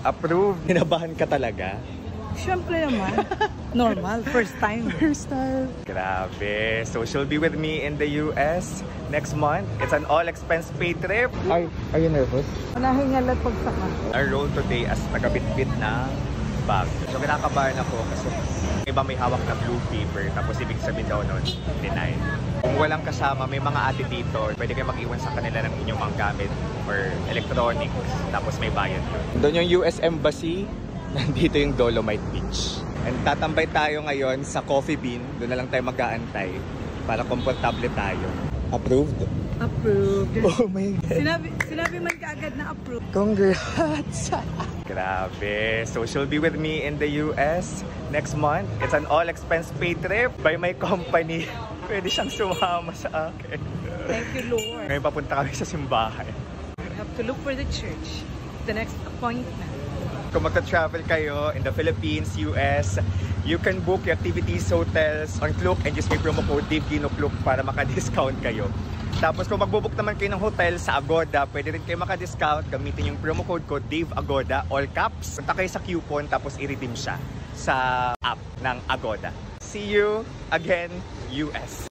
Approved. Kinabahan ka talaga? Siyempre naman. Normal. First time. First time. Grabe. So she'll be with me in the US next month. It's an all-expense paid trip. Are you nervous? Nahingal at pagsaka. Our role today as taga-bitbit ng bag. So kinakabahan ako kasi iba may hawak na blue paper. Tapos ibig sabihin daw nun, deny. Kung walang kasama, may mga ate dito, pwede kayo mag-iwan sa kanila ng inyong mga gamit or electronics. Tapos may bayad doon. Doon yung US Embassy. Nandito yung Dolomite Beach. And tatambay tayo ngayon sa Coffee Bean. Doon na lang tayo mag-aantay para komportable tayo. Approved? Approved. Oh my God. Sinabi man kaagad na approved. Congrats! Grabe. So she'll be with me in the US next month. It's an all-expense paid trip by my company. Pwede siyang sumama sa akin. Thank you, Lord. Ngayon papunta kami sa simbahan. We have to look for the church. The next appointment. Kung magta-travel kayo in the Philippines, US, you can book your activities, hotels on Klook and just may promo code DaveGinoKlook para maka-discount kayo. Tapos kung magbubook naman kayo ng hotel sa Agoda, pwede rin kayo maka-discount gamitin yung promo code ko DaveAgoda, all caps. Punta kayo sa coupon tapos i-redeem siya sa app ng Agoda. See you again, US!